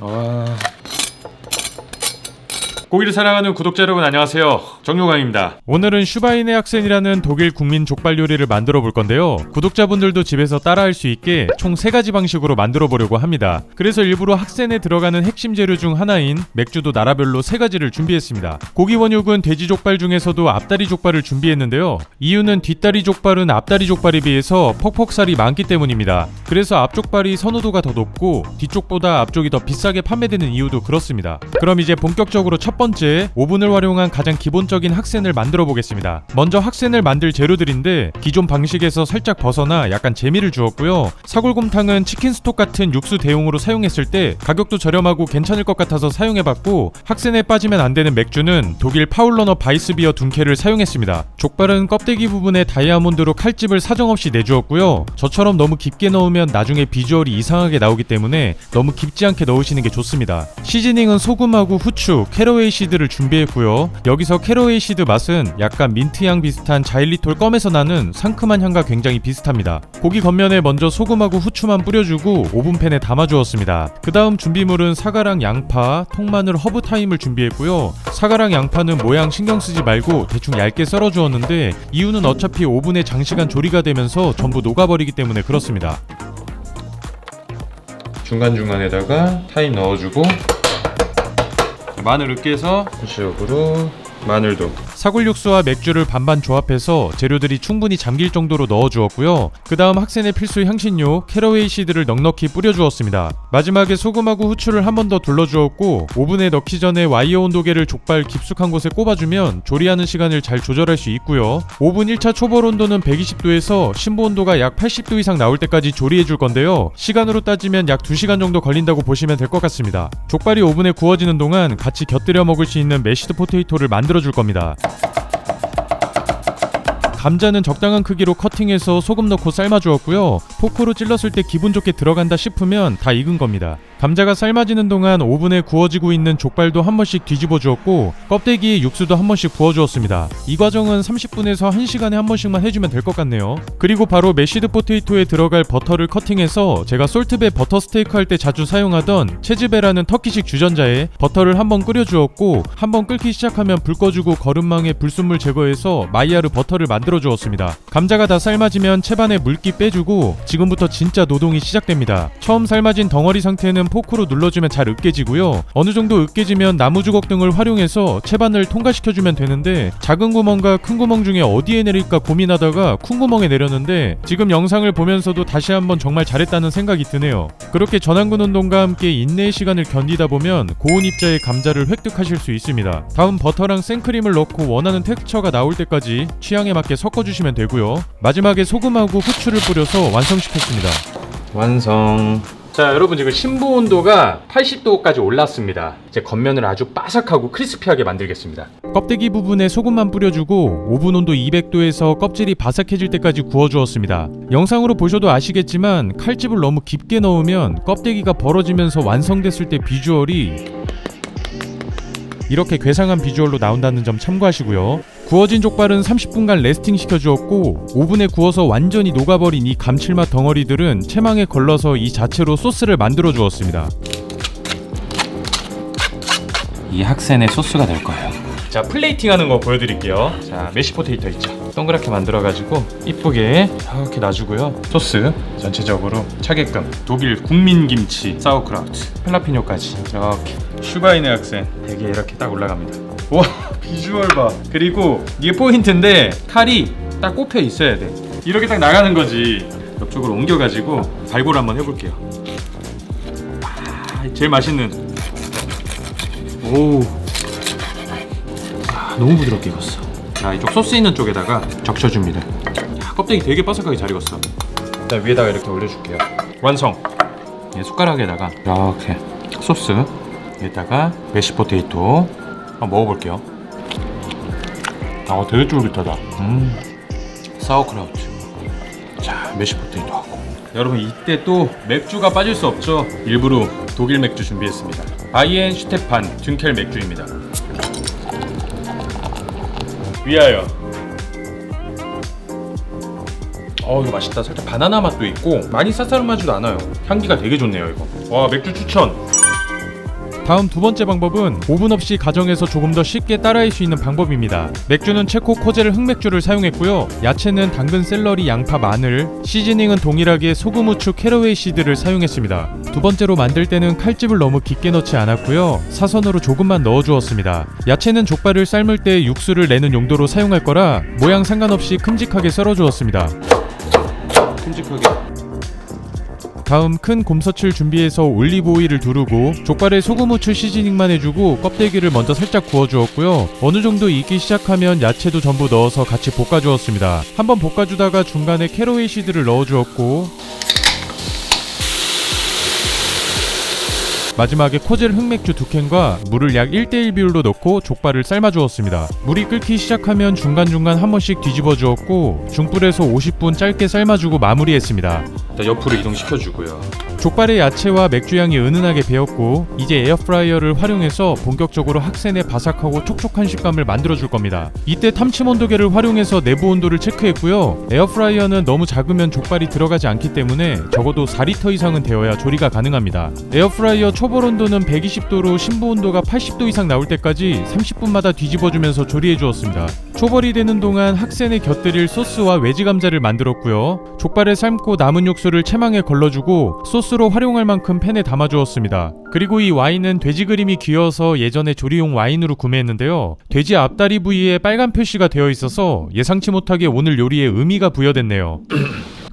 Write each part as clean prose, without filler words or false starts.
와. 고기를 사랑하는 구독자 여러분 안녕하세요. 정용광입니다. 오늘은 슈바이네 학센이라는 독일 국민 족발 요리를 만들어 볼 건데요. 구독자분들도 집에서 따라할 수 있게 총 3가지 방식으로 만들어 보려고 합니다. 그래서 일부러 학센에 들어가는 핵심 재료 중 하나인 맥주도 나라별로 3가지를 준비했습니다. 고기 원육은 돼지 족발 중에서도 앞다리 족발을 준비했는데요. 이유는 뒷다리 족발은 앞다리 족발에 비해서 퍽퍽살이 많기 때문입니다. 그래서 앞족발이 선호도가 더 높고 뒤쪽보다 앞쪽이 더 비싸게 판매되는 이유도 그렇습니다. 그럼 이제 본격적으로 첫 번째, 오븐을 활용한 가장 기본적인 학센을 만들어 보겠습니다. 먼저 학센을 만들 재료들인데 기존 방식에서 살짝 벗어나 약간 재미를 주었고요. 사골곰탕은 치킨 스톡 같은 육수 대용으로 사용했을 때 가격도 저렴하고 괜찮을 것 같아서 사용해봤고, 학센에 빠지면 안 되는 맥주는 독일 파울러너 바이스비어 둔케를 사용했습니다. 족발은 껍데기 부분에 다이아몬드로 칼집을 사정없이 내주었고요. 저처럼 너무 깊게 넣으면 나중에 비주얼이 이상하게 나오기 때문에 너무 깊지 않게 넣으시는 게 좋습니다. 시즈닝은 소금하고 후추, 캐러웨이 시드를 준비했고요. 여기서 캐러웨이 시드 맛은 약간 민트향 비슷한 자일리톨 껌에서 나는 상큼한 향과 굉장히 비슷합니다. 고기 겉면에 먼저 소금하고 후추만 뿌려주고 오븐팬에 담아주었습니다. 그 다음 준비물은 사과랑 양파, 통마늘, 허브타임을 준비했고요. 사과랑 양파는 모양 신경쓰지 말고 대충 얇게 썰어주었는데 이유는 어차피 오븐에 장시간 조리가 되면서 전부 녹아버리기 때문에 그렇습니다. 중간중간에다가 타임 넣어주고, 마늘 으깨서 전체적으로 마늘도, 사골 육수와 맥주를 반반 조합해서 재료들이 충분히 잠길 정도로 넣어주었고요. 그 다음 학센의 필수 향신료 캐러웨이 시드를 넉넉히 뿌려주었습니다. 마지막에 소금하고 후추를 한 번 더 둘러주었고, 오븐에 넣기 전에 와이어 온도계를 족발 깊숙한 곳에 꼽아주면 조리하는 시간을 잘 조절할 수 있고요. 오븐 1차 초벌 온도는 120도에서 심부 온도가 약 80도 이상 나올 때까지 조리해줄 건데요. 시간으로 따지면 약 2시간 정도 걸린다고 보시면 될 것 같습니다. 족발이 오븐에 구워지는 동안 같이 곁들여 먹을 수 있는 매시드 포테이토를 만들어줄 겁니다. 감자는 적당한 크기로 커팅해서 소금 넣고 삶아주었고요. 포크로 찔렀을 때 기분 좋게 들어간다 싶으면 다 익은 겁니다. 감자가 삶아지는 동안 오븐에 구워지고 있는 족발도 한 번씩 뒤집어 주었고, 껍데기에 육수도 한 번씩 부어 주었습니다. 이 과정은 30분에서 1시간에 한 번씩만 해주면 될 것 같네요. 그리고 바로 매시드 포테이토에 들어갈 버터를 커팅해서 제가 솔트베 버터 스테이크 할 때 자주 사용하던 체즈베라는 터키식 주전자에 버터를 한 번 끓여 주었고, 한 번 끓기 시작하면 불 꺼주고 거름망에 불순물 제거해서 마이야르 버터를 만들어 주었습니다. 감자가 다 삶아지면 채반에 물기 빼주고 지금부터 진짜 노동이 시작됩니다. 처음 삶아진 덩어리 상태는 포크로 눌러주면 잘 으깨지고요. 어느 정도 으깨지면 나무 주걱 등을 활용해서 채반을 통과시켜주면 되는데, 작은 구멍과 큰 구멍 중에 어디에 내릴까 고민하다가 큰 구멍에 내렸는데 지금 영상을 보면서도 다시 한번 정말 잘했다는 생각이 드네요. 그렇게 전완근 운동과 함께 인내의 시간을 견디다 보면 고온 입자의 감자를 획득하실 수 있습니다. 다음 버터랑 생크림을 넣고 원하는 텍스처가 나올 때까지 취향에 맞게 섞어주시면 되고요. 마지막에 소금하고 후추를 뿌려서 완성시켰습니다. 완성. 자, 여러분 지금 심부 온도가 80도까지 올랐습니다. 이제 겉면을 아주 바삭하고 크리스피하게 만들겠습니다. 껍데기 부분에 소금만 뿌려주고 오븐 온도 200도에서 껍질이 바삭해질 때까지 구워주었습니다. 영상으로 보셔도 아시겠지만 칼집을 너무 깊게 넣으면 껍데기가 벌어지면서 완성됐을 때 비주얼이 이렇게 괴상한 비주얼로 나온다는 점 참고하시고요. 구워진 족발은 30분간 레스팅 시켜주었고, 오븐에 구워서 완전히 녹아버린 이 감칠맛 덩어리들은 채망에 걸러서 이 자체로 소스를 만들어 주었습니다. 이 학센의 소스가 될 거예요. 자, 플레이팅 하는 거 보여드릴게요. 자, 메시 포테이토 있죠? 동그랗게 만들어가지고 이쁘게 이렇게 놔주고요. 소스 전체적으로 차게끔 독일 국민김치, 사우크라우트, 할라피뇨까지 이렇게 슈바이네 학센 되게 이렇게 딱 올라갑니다. 와, 비주얼 봐. 그리고 이게 포인트인데 칼이 딱 꼽혀 있어야 돼. 이렇게 딱 나가는 거지. 옆쪽으로 옮겨가지고 발골 한번 해볼게요. 제일 맛있는. 오, 너무 부드럽게 익었어. 자, 이쪽 소스 있는 쪽에다가 적셔줍니다. 껍데기 되게 바삭하게 잘 익었어. 자, 위에다가 이렇게 올려줄게요. 완성. 숟가락에다가 이렇게 소스, 여기다가 메시 포테이토 한번 먹어볼게요. 되게 쫄깃하다. 사우크라우트. 자, 메시 포테이토 하고. 여러분, 이때 또 맥주가 빠질 수 없죠. 일부러 독일 맥주 준비했습니다. 바이엔 슈테판 둔켈 맥주입니다. 위하여. 이거 맛있다. 살짝 바나나 맛도 있고 많이 쌉싸름하지도 않아요. 향기가 되게 좋네요. 이거. 와, 맥주 추천. 다음 두 번째 방법은 오븐 없이 가정에서 조금 더 쉽게 따라할 수 있는 방법입니다. 맥주는 체코 코젤 흑맥주를 사용했고요. 야채는 당근, 샐러리, 양파, 마늘, 시즈닝은 동일하게 소금, 후추, 캐러웨이 시드를 사용했습니다. 두 번째로 만들 때는 칼집을 너무 깊게 넣지 않았고요. 사선으로 조금만 넣어주었습니다. 야채는 족발을 삶을 때 육수를 내는 용도로 사용할 거라 모양 상관없이 큼직하게 썰어주었습니다. 큼직하게. 다음 큰 곰서치를 준비해서 올리브 오일을 두르고 족발에 소금, 후추 시즈닝만 해주고 껍데기를 먼저 살짝 구워주었고요. 어느 정도 익기 시작하면 야채도 전부 넣어서 같이 볶아주었습니다. 한번 볶아주다가 중간에 캐러웨이 시드를 넣어주었고 마지막에 코젤 흑맥주 2캔과 물을 약 1:1 비율로 넣고 족발을 삶아주었습니다. 물이 끓기 시작하면 중간중간 한 번씩 뒤집어 주었고 중불에서 50분 짧게 삶아주고 마무리했습니다. 옆으로 이동시켜주고요. 족발의 야채와 맥주향이 은은하게 배었고 이제 에어프라이어를 활용해서 본격적으로 학센의 바삭하고 촉촉한 식감을 만들어줄 겁니다. 이때 탐침 온도계를 활용해서 내부 온도를 체크했고요. 에어프라이어는 너무 작으면 족발이 들어가지 않기 때문에 적어도 4리터 이상은 되어야 조리가 가능합니다. 에어프라이어 초벌 온도는 120도로 심부 온도가 80도 이상 나올 때까지 30분마다 뒤집어주면서 조리해 주었습니다. 초벌이 되는 동안 학센에 곁들일 소스와 외지 감자를 만들었고요. 족발을 삶고 남은 육수를 채망에 걸러주고 소스로 활용할 만큼 팬에 담아주었습니다. 그리고 이 와인은 돼지 그림이 귀여워서 예전에 조리용 와인으로 구매했는데요. 돼지 앞다리 부위에 빨간 표시가 되어 있어서 예상치 못하게 오늘 요리에 의미가 부여됐네요.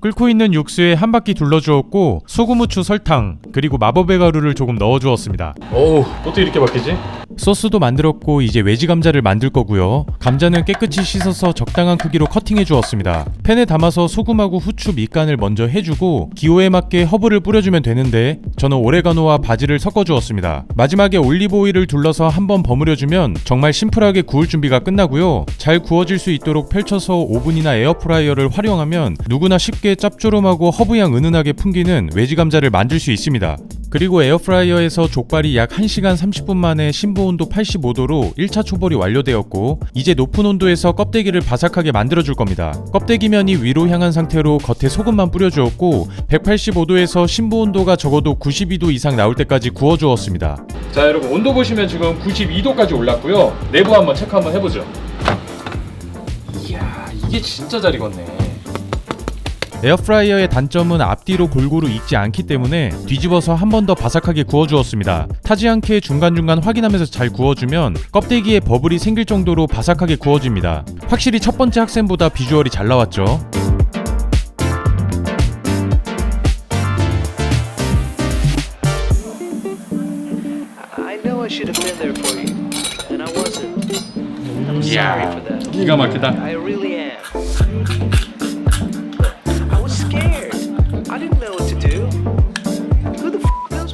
끓고 있는 육수에 한 바퀴 둘러주었고 소금, 후추, 설탕 그리고 마법의 가루를 조금 넣어주었습니다. 오우, 어떻게 이렇게 바뀌지? 소스도 만들었고 이제 외지 감자를 만들 거고요. 감자는 깨끗이 씻어서 적당한 크기로 커팅해 주었습니다. 팬에 담아서 소금하고 후추 밑간을 먼저 해주고 기호에 맞게 허브를 뿌려주면 되는데 저는 오레가노와 바질을 섞어 주었습니다. 마지막에 올리브 오일을 둘러서 한번 버무려주면 정말 심플하게 구울 준비가 끝나고요. 잘 구워질 수 있도록 펼쳐서 오븐이나 에어프라이어를 활용하면 누구나 쉽게 짭조름하고 허브향 은은하게 풍기는 외지 감자를 만들 수 있습니다. 그리고 에어프라이어에서 족발이 약 1시간 30분 만에 심부 온도 85도로 1차 초벌이 완료되었고 이제 높은 온도에서 껍데기를 바삭하게 만들어줄 겁니다. 껍데기면이 위로 향한 상태로 겉에 소금만 뿌려주었고 185도에서 심부 온도가 적어도 92도 이상 나올 때까지 구워주었습니다. 자 여러분, 온도 보시면 지금 92도까지 올랐고요. 내부 한번 체크 한번 해보죠. 이야, 이게 진짜 잘 익었네. 에어프라이어의 단점은 앞뒤로 골고루 익지 않기 때문에 뒤집어서 한 번 더 바삭하게 구워주었습니다. 타지 않게 중간중간 확인하면서 잘 구워주면 껍데기에 버블이 생길 정도로 바삭하게 구워집니다. 확실히 첫 번째 학센보다 비주얼이 잘 나왔죠. 이야, 기가 막히다.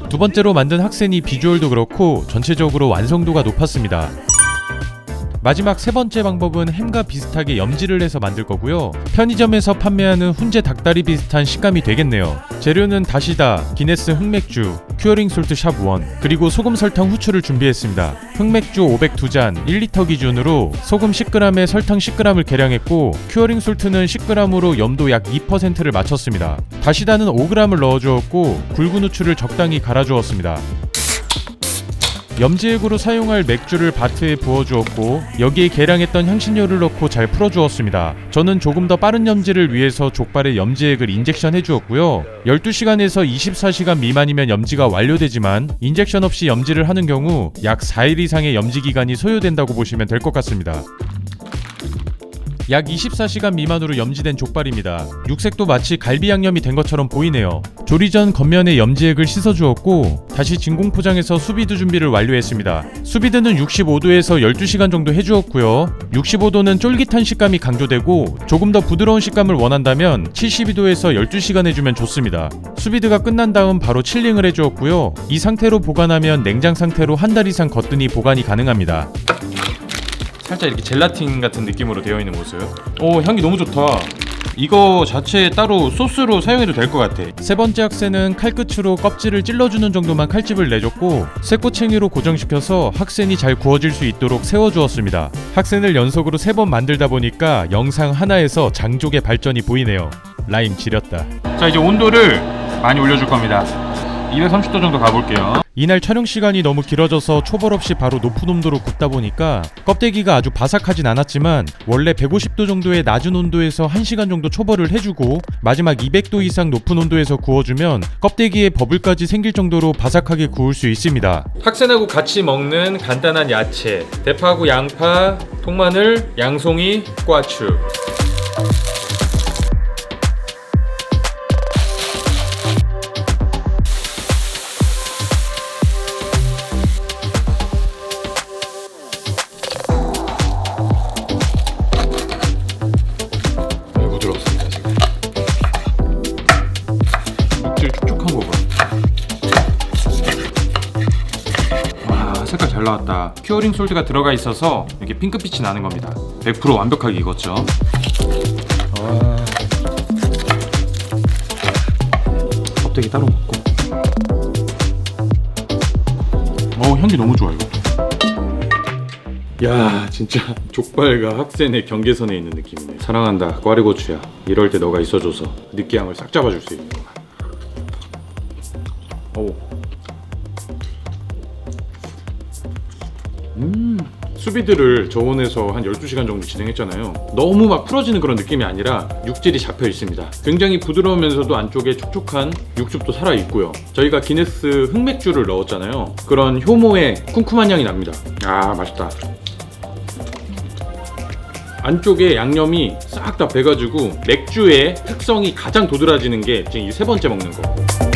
두 번째로 만든 학센이 비주얼도 그렇고 전체적으로 완성도가 높았습니다. 마지막 세 번째 방법은 햄과 비슷하게 염지를 해서 만들 거고요. 편의점에서 판매하는 훈제 닭다리 비슷한 식감이 되겠네요. 재료는 다시다, 기네스 흑맥주, 큐어링 솔트 샵 1, 그리고 소금, 설탕, 후추를 준비했습니다. 흑맥주 502잔 1리터 기준으로 소금 10g에 설탕 10g을 계량했고 큐어링 솔트는 10g으로 염도 약 2%를 맞췄습니다. 다시다는 5g을 넣어주었고 굵은 후추를 적당히 갈아주었습니다. 염지액으로 사용할 맥주를 바트에 부어주었고 여기에 계량했던 향신료를 넣고 잘 풀어주었습니다. 저는 조금 더 빠른 염지를 위해서 족발에 염지액을 인젝션 해주었고요. 12시간에서 24시간 미만이면 염지가 완료되지만 인젝션 없이 염지를 하는 경우 약 4일 이상의 염지 기간이 소요된다고 보시면 될 것 같습니다. 약 24시간 미만으로 염지된 족발입니다. 육색도 마치 갈비 양념이 된 것처럼 보이네요. 조리 전 겉면에 염지액을 씻어주었고 다시 진공 포장해서 수비드 준비를 완료했습니다. 수비드는 65도에서 12시간 정도 해주었고요. 65도는 쫄깃한 식감이 강조되고 조금 더 부드러운 식감을 원한다면 72도에서 12시간 해주면 좋습니다. 수비드가 끝난 다음 바로 칠링을 해주었고요. 이 상태로 보관하면 냉장 상태로 한 달 이상 거뜬히 보관이 가능합니다. 살짝 이렇게 젤라틴 같은 느낌으로 되어 있는 모습. 오, 향기 너무 좋다. 이거 자체 따로 소스로 사용해도 될 것 같아. 세 번째 학센은 칼끝으로 껍질을 찔러주는 정도만 칼집을 내줬고 쇠꼬챙이로 고정시켜서 학센이 잘 구워질 수 있도록 세워주었습니다. 학센을 연속으로 3번 만들다 보니까 영상 하나에서 장족의 발전이 보이네요. 라임 지렸다. 자, 이제 온도를 많이 올려줄 겁니다. 230도 정도 가볼게요. 이날 촬영 시간이 너무 길어져서 초벌 없이 바로 높은 온도로 굽다 보니까 껍데기가 아주 바삭하진 않았지만 원래 150도 정도의 낮은 온도에서 1시간 정도 초벌을 해주고 마지막 200도 이상 높은 온도에서 구워주면 껍데기에 버블까지 생길 정도로 바삭하게 구울 수 있습니다. 학생하고 같이 먹는 간단한 야채, 대파하고 양파, 통마늘, 양송이, 꽈추. 부드럽습니다 지금. 육질 촉촉한 거 봐. 와, 색깔 잘 나왔다. 큐어링 솔트가 들어가 있어서 이렇게 핑크빛이 나는 겁니다. 100% 완벽하게 익었죠. 껍데기 따로 먹고. 향기 너무 좋아 이것도. 야, 진짜 족발과 학생의 경계선에 있는 느낌이네. 사랑한다 꽈리고추야. 이럴 때 너가 있어줘서 느끼함을 싹 잡아줄 수 있는구나. 오. 수비드를 저온에서 한 12시간 정도 진행했잖아요. 너무 막 풀어지는 그런 느낌이 아니라 육질이 잡혀 있습니다. 굉장히 부드러우면서도 안쪽에 촉촉한 육즙도 살아 있고요. 저희가 기네스 흑맥주를 넣었잖아요. 그런 효모의 쿰쿰한 향이 납니다. 아, 맛있다. 안쪽에 양념이 싹 다 배가지고 맥주의 특성이 가장 도드라지는 게 지금 이 세 번째 먹는 거.